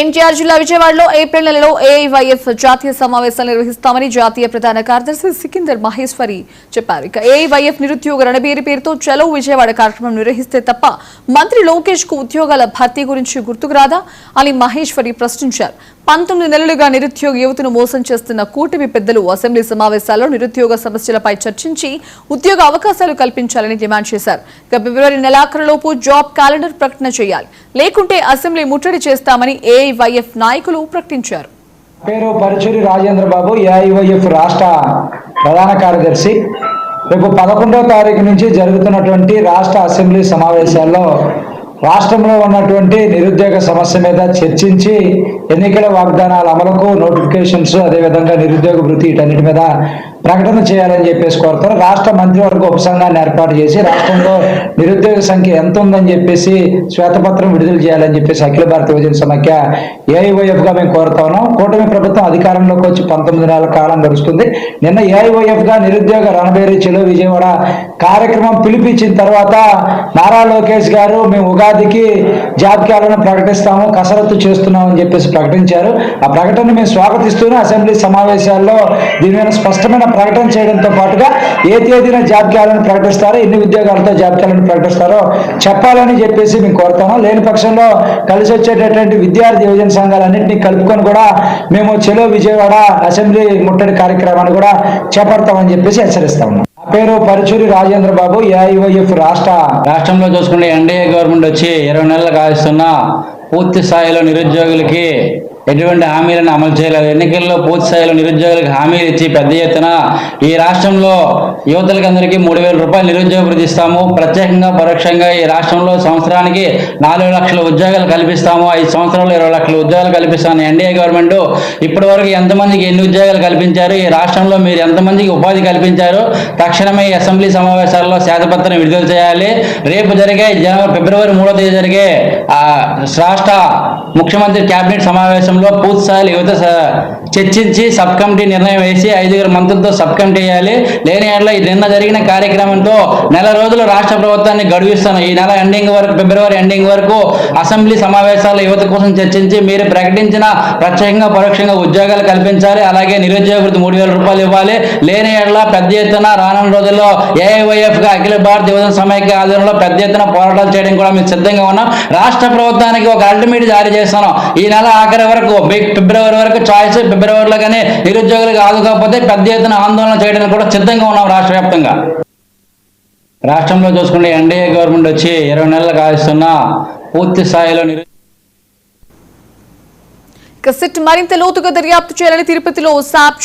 ఎన్టీఆర్ జిల్లా విజయవాడలో ఏప్రిల్ నెలలో ఏఐవైఎఫ్ జాతీయ సమావేశాలు నిర్వహిస్తామని జాతీయ ప్రధాన కార్యదర్శి సికిందర్ మహేశ్వరి చెప్పారు. ఇక ఏఐవైఎఫ్ నిరుద్యోగ రణబేరి పేరుతో చలో విజయవాడ కార్యక్రమం నిర్వహిస్తే తప్ప మంత్రి లోకేష్ కు ఉద్యోగాల భర్తీ గురించి గుర్తుకు రాదా అని మహేశ్వరి ప్రశ్నించారు. 19 నెలలుగా నిరుద్యోగ యువతను మోసం చేస్తున్న కూటమి పెద్దలు అసెంబ్లీ సమావేశాల్లో నిరుద్యోగ సమస్యలపై చర్చించి ఉద్యోగ అవకాశాలు కల్పించాలని డిమాండ్ చేశారు. ఇక ఫిబ్రవరి నెలాఖరులోపు జాబ్ క్యాలెండర్ ప్రకటన చేయాలి, లేకుంటే అసెంబ్లీ ముట్టడి చేస్తామని ఏఐవైఎఫ్ నాయకులు ప్రకటించారు. పేరు పరుచూరి రాజేంద్ర బాబు, ఏఐవైఎఫ్ రాష్ట్ర ప్రధాన కార్యదర్శి. రేపు 11వ తారీఖు నుంచి జరుగుతున్నటువంటి రాష్ట్ర అసెంబ్లీ సమావేశాల్లో రాష్ట్రంలో ఉన్నటువంటి నిరుద్యోగ సమస్య మీద చర్చించి ఎన్నికల వాగ్దానాల అమలుకు నోటిఫికేషన్స్, అదేవిధంగా నిరుద్యోగ వృత్తి వీటన్నిటి మీద ప్రకటన చేయాలని చెప్పేసి కోరుతారు. రాష్ట్ర మంత్రివర్గ ఉపసంఘాన్ని ఏర్పాటు చేసి రాష్ట్రంలో నిరుద్యోగ సంఖ్య ఎంత ఉందని చెప్పేసి శ్వేతపత్రం విడుదల చేయాలని చెప్పేసి అఖిల భారత యువజన సమాఖ్య ఏఐవైఎఫ్ గా మేము కోరుతా ఉన్నాం. కూటమి ప్రభుత్వం అధికారంలోకి వచ్చి 19 నెలల కాలం గడుస్తుంది. నిన్న ఏఐవైఎఫ్ గా నిరుద్యోగ రణబేరి చెలో విజయవాడ కార్యక్రమం పిలిపించిన తర్వాత నారా లోకేష్ గారు మేము ఉగాదికి జాబ్ క్యాలెండర్ ప్రకటిస్తాము, కసరత్తు చేస్తున్నాం అని చెప్పేసి ప్రకటించారు. ఆ ప్రకటన మేము స్వాగతిస్తూనే అసెంబ్లీ సమావేశాల్లో దీని మీద స్పష్టమైన ప్రకటన చేయడంతో పాటుగా ఏ తేదీన జాబ్ క్యాలెండర్ ప్రకటిస్తారో, ఎన్ని ఉద్యోగాలతో జాబ్ క్యాలెండర్ ప్రకటిస్తారో చెప్పాలని చెప్పేసి మేము కోరుతాము. లేని పక్షంలో కలిసి వచ్చేటటువంటి విద్యార్థి యువజన సంఘాలన్నింటినీ కలుపుకొని కూడా మేము చెలో విజయవాడ అసెంబ్లీ ముట్టడి కార్యక్రమాన్ని కూడా చేపడతామని చెప్పేసి హెచ్చరిస్తా ఉన్నాం. పేరు పరుచూరి రాజేంద్ర బాబు, ఏఐవైఎఫ్ రాష్ట్రంలో చూసుకుంటే ఎన్డీఏ గవర్నమెంట్ వచ్చి 20 నెలలు కావిస్తున్న పూర్తి స్థాయిలో నిరుద్యోగులకి ఎటువంటి హామీలను అమలు చేయలేదు. ఎన్నికల్లో పూర్తి స్థాయిలో నిరుద్యోగులకు హామీలు ఇచ్చి పెద్ద ఎత్తున ఈ రాష్ట్రంలో యువతలకు అందరికీ 3,000 రూపాయలు నిరుద్యోగ వృత్తి ఇస్తాము, ప్రత్యేకంగా పరోక్షంగా ఈ రాష్ట్రంలో సంవత్సరానికి 4 లక్షల ఉద్యోగాలు కల్పిస్తాము, 5 సంవత్సరాల్లో 20 లక్షల ఉద్యోగాలు కల్పిస్తాము ఎన్డీఏ గవర్నమెంట్ ఇప్పటి వరకు ఎంతమందికి ఎన్ని ఉద్యోగాలు కల్పించారు, ఈ రాష్ట్రంలో మీరు ఎంతమందికి ఉపాధి కల్పించారు, తక్షణమే ఈ అసెంబ్లీ సమావేశాల్లో శ్వేతపత్రం విడుదల చేయాలి. రేపు జరిగే ఫిబ్రవరి 3వ తేదీ జరిగే రాష్ట్ర ముఖ్యమంత్రి కేబినెట్ సమావేశం పూర్తి స్థాయిలో యువత చర్చించి సబ్ కమిటీ నిర్ణయం వేసి 5 మంత్రులతో సబ్ కమిటీ వేయాలి. లేని నిన్న జరిగిన కార్యక్రమంతో నెల రోజులు రాష్ట్ర ప్రభుత్వాన్ని గడువిస్తాను. ఈ నెల ఎండింగ్ వరకు, ఫిబ్రవరి ఎండింగ్ వరకు అసెంబ్లీ సమావేశాల యువత కోసం చర్చించి మీరు ప్రకటించిన ప్రత్యేకంగా పరోక్షంగా ఉద్యోగాలు కల్పించాలి, అలాగే నిరుద్యోగ వృత్తి 3,000 రూపాయలు ఇవ్వాలి. లేని పెద్ద ఎత్తున రానున్న రోజుల్లో ఏఐవైఎఫ్ గా అఖిల భారత యువజన సమైక్య ఆధ్వర్యంలో పెద్ద ఎత్తున పోరాటాలు చేయడం కూడా మేము సిద్ధంగా ఉన్నాం. రాష్ట్ర ప్రభుత్వానికి ఒక అల్టిమేట్ జారీ చేస్తున్నాం. ఈ నెల ఆఖరి వరకు, ఫిబ్రవరి వరకు చాయిస్, ఫిబ్రవరిలో కానీ నిరుద్యోగులకు ఆదుకోకపోతే పెద్ద ఎత్తున ఆందోళన చేయడానికి కూడా సిద్ధంగా ఉన్నాం రాష్ట్ర వ్యాప్తంగా. రాష్ట్రంలో చూసుకుంటే ఎన్డీఏ గవర్నమెంట్ వచ్చి 20 నెలలు కావిస్తున్న పూర్తి స్థాయిలో సిట్ మరింత లోతుగా దర్యాప్తు చేయాలని తిరుపతిలో సాప్